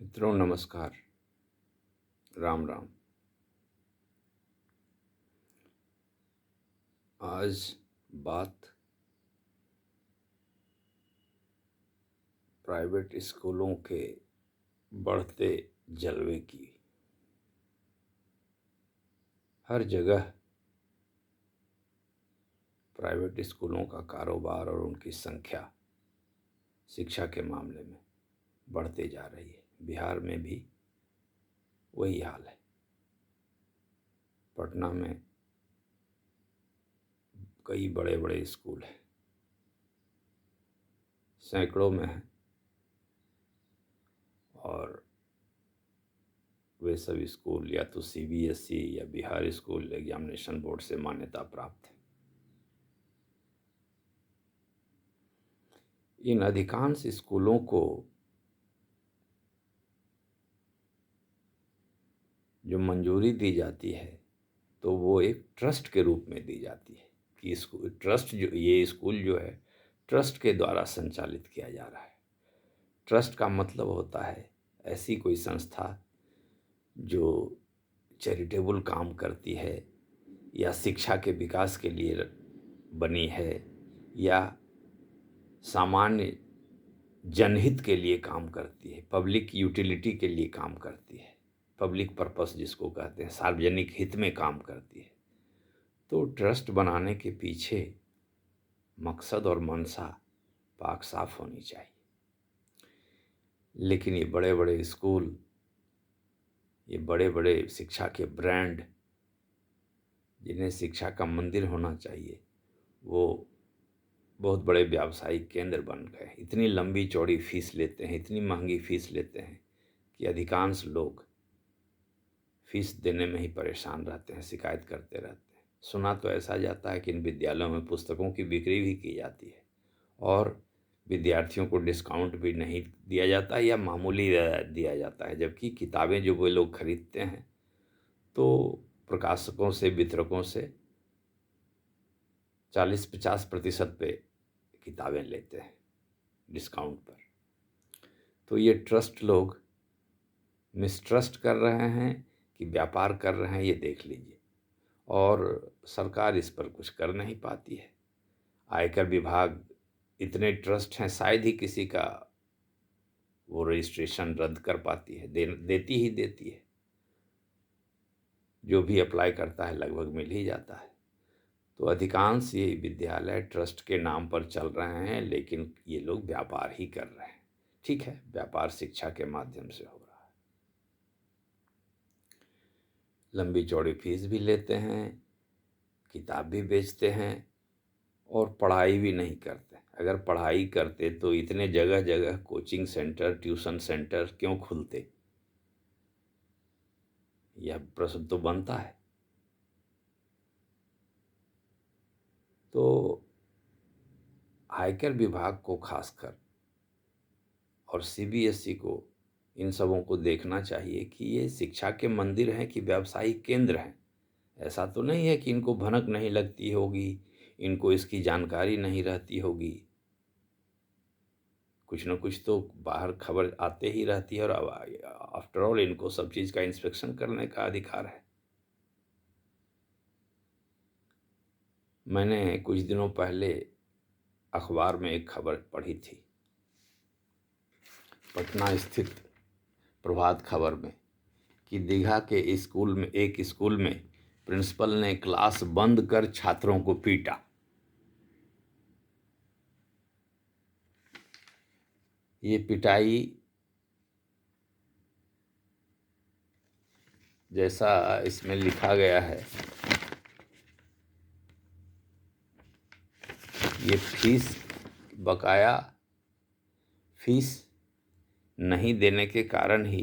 मित्रों नमस्कार। राम राम। आज बात प्राइवेट स्कूलों के बढ़ते जलवे की। हर जगह प्राइवेट स्कूलों का कारोबार और उनकी संख्या शिक्षा के मामले में बढ़ते जा रही है। बिहार में भी वही हाल है। पटना में कई बड़े बड़े स्कूल हैं, सैकड़ों में हैं, और वे सब स्कूल या तो सीबीएसई या बिहार स्कूल एग्जामिनेशन बोर्ड से मान्यता प्राप्त है। इन अधिकांश स्कूलों को जो मंजूरी दी जाती है तो वो एक ट्रस्ट के रूप में दी जाती है कि स्कूल ट्रस्ट ये स्कूल जो है ट्रस्ट के द्वारा संचालित किया जा रहा है। ट्रस्ट का मतलब होता है ऐसी कोई संस्था जो चैरिटेबल काम करती है या शिक्षा के विकास के लिए बनी है या सामान्य जनहित के लिए काम करती है, पब्लिक यूटिलिटी के लिए काम करती है, पब्लिक पर्पस जिसको कहते हैं, सार्वजनिक हित में काम करती है। तो ट्रस्ट बनाने के पीछे मकसद और मंशा पाक साफ होनी चाहिए। लेकिन ये बड़े बड़े स्कूल, ये बड़े बड़े शिक्षा के ब्रांड, जिन्हें शिक्षा का मंदिर होना चाहिए, वो बहुत बड़े व्यावसायिक केंद्र बन गए। इतनी लंबी चौड़ी फीस लेते हैं, इतनी महंगी फीस लेते हैं कि अधिकांश लोग फीस देने में ही परेशान रहते हैं, शिकायत करते रहते हैं। सुना तो ऐसा जाता है कि इन विद्यालयों में पुस्तकों की बिक्री भी की जाती है और विद्यार्थियों को डिस्काउंट भी नहीं दिया जाता है या मामूली दिया जाता है, जबकि किताबें जो वे लोग खरीदते हैं तो प्रकाशकों से, वितरकों से 40-50% पे किताबें लेते हैं डिस्काउंट पर। तो ये ट्रस्ट लोग मिसट्रस्ट कर रहे हैं कि व्यापार कर रहे हैं, ये देख लीजिए। और सरकार इस पर कुछ कर नहीं पाती है। आयकर विभाग, इतने ट्रस्ट हैं, शायद ही किसी का वो रजिस्ट्रेशन रद्द कर पाती है। देती ही देती है। जो भी अप्लाई करता है लगभग मिल ही जाता है। तो अधिकांश ये विद्यालय ट्रस्ट के नाम पर चल रहे हैं, लेकिन ये लोग व्यापार ही कर रहे हैं। ठीक है, व्यापार शिक्षा के माध्यम से हो रहा है। लंबी चौड़ी फीस भी लेते हैं, किताब भी बेचते हैं और पढ़ाई भी नहीं करते। अगर पढ़ाई करते तो इतने जगह जगह कोचिंग सेंटर, ट्यूशन सेंटर क्यों खुलते? यह प्रश्न तो बनता है। तो आयकर विभाग को खासकर और सीबीएसई को इन सबों को देखना चाहिए कि ये शिक्षा के मंदिर हैं कि व्यावसायिक केंद्र हैं। ऐसा तो नहीं है कि इनको भनक नहीं लगती होगी, इनको इसकी जानकारी नहीं रहती होगी। कुछ न कुछ तो बाहर खबर आते ही रहती है, और आफ्टर ऑल इनको सब चीज़ का इंस्पेक्शन करने का अधिकार है। मैंने कुछ दिनों पहले अखबार में एक खबर पढ़ी थी, पटना स्थित प्रभात खबर में, कि दीघा के स्कूल में, एक स्कूल में प्रिंसिपल ने क्लास बंद कर छात्रों को पीटा। ये पिटाई जैसा इसमें लिखा गया है, ये बकाया फीस नहीं देने के कारण ही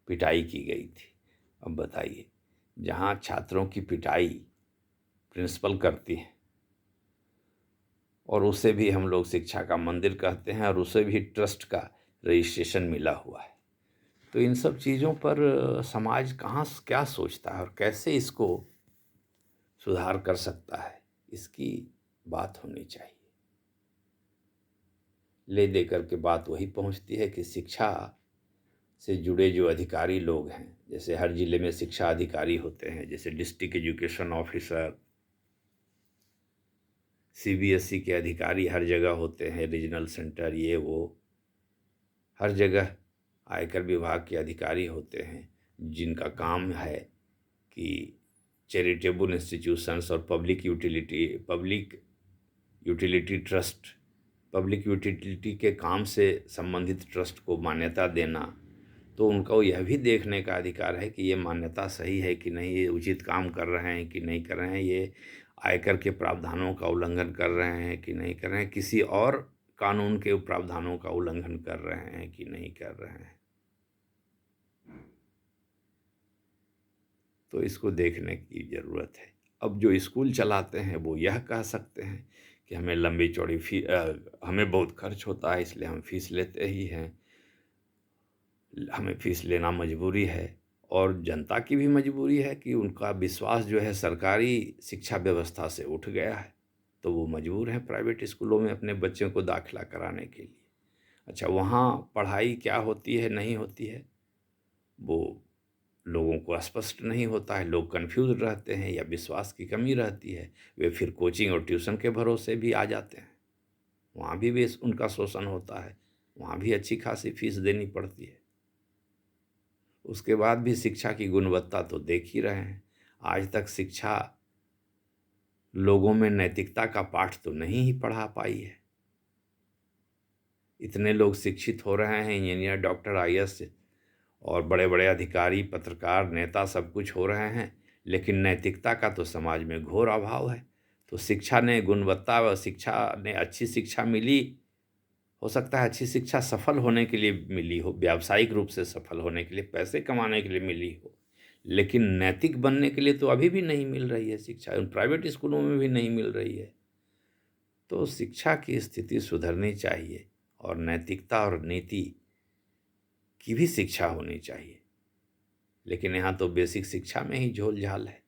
पिटाई की गई थी। अब बताइए, जहाँ छात्रों की पिटाई प्रिंसिपल करती है और उसे भी हम लोग शिक्षा का मंदिर कहते हैं और उसे भी ट्रस्ट का रजिस्ट्रेशन मिला हुआ है, तो इन सब चीज़ों पर समाज कहाँ क्या सोचता है और कैसे इसको सुधार कर सकता है, इसकी बात होनी चाहिए। ले दे करके बात वही पहुंचती है कि शिक्षा से जुड़े जो अधिकारी लोग हैं, जैसे हर ज़िले में शिक्षा अधिकारी होते हैं, जैसे डिस्ट्रिक्ट एजुकेशन ऑफिसर, सीबीएसई के अधिकारी हर जगह होते हैं, रीजनल सेंटर ये वो, हर जगह आयकर विभाग के अधिकारी होते हैं, जिनका काम है कि चैरिटेबल इंस्टीट्यूशंस और पब्लिक यूटिलिटी के काम से संबंधित ट्रस्ट को मान्यता देना। तो उनको यह भी देखने का अधिकार है कि ये मान्यता सही है कि नहीं, ये उचित काम कर रहे हैं कि नहीं कर रहे हैं, ये आयकर के प्रावधानों का उल्लंघन कर रहे हैं कि नहीं कर रहे हैं, किसी और कानून के प्रावधानों का उल्लंघन कर रहे हैं कि नहीं कर रहे हैं। तो इसको देखने की ज़रूरत है। अब जो स्कूल चलाते हैं वो यह कह सकते हैं कि हमें लंबी चौड़ी हमें बहुत खर्च होता है, इसलिए हम फीस लेते ही हैं, हमें फीस लेना मजबूरी है। और जनता की भी मजबूरी है कि उनका विश्वास जो है सरकारी शिक्षा व्यवस्था से उठ गया है, तो वो मजबूर हैं प्राइवेट स्कूलों में अपने बच्चों को दाखिला कराने के लिए। अच्छा, वहाँ पढ़ाई क्या होती है नहीं होती है वो लोगों को स्पष्ट नहीं होता है, लोग कन्फ्यूज रहते हैं या विश्वास की कमी रहती है, वे फिर कोचिंग और ट्यूशन के भरोसे भी आ जाते हैं। वहाँ भी उनका शोषण होता है, वहाँ भी अच्छी खासी फीस देनी पड़ती है। उसके बाद भी शिक्षा की गुणवत्ता तो देख ही रहे हैं। आज तक शिक्षा लोगों में नैतिकता का पाठ तो नहीं ही पढ़ा पाई है। इतने लोग शिक्षित हो रहे हैं, इंजीनियर, डॉक्टर, आईएएस और बड़े बड़े अधिकारी, पत्रकार, नेता सब कुछ हो रहे हैं, लेकिन नैतिकता का तो समाज में घोर अभाव है। तो शिक्षा ने गुणवत्ता व शिक्षा ने अच्छी शिक्षा मिली, हो सकता है अच्छी शिक्षा सफल होने के लिए मिली हो, व्यावसायिक रूप से सफल होने के लिए, पैसे कमाने के लिए मिली हो, लेकिन नैतिक बनने के लिए तो अभी भी नहीं मिल रही है शिक्षा, उन प्राइवेट स्कूलों में भी नहीं मिल रही है। तो शिक्षा की स्थिति सुधरनी चाहिए और नैतिकता और नीति की भी शिक्षा होनी चाहिए, लेकिन यहाँ तो बेसिक शिक्षा में ही झोल झाल है।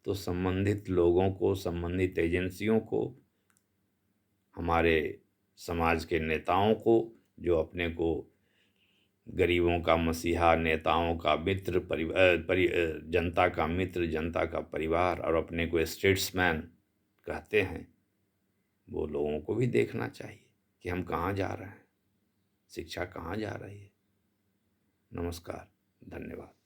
तो संबंधित लोगों को, संबंधित एजेंसियों को, हमारे समाज के नेताओं को, जो अपने को गरीबों का मसीहा, नेताओं का मित्र, जनता का मित्र, जनता का परिवार और अपने को स्टेट्समैन कहते हैं, वो लोगों को भी देखना चाहिए कि हम कहाँ जा रहे हैं, शिक्षा कहाँ जा रही है। नमस्कार, धन्यवाद।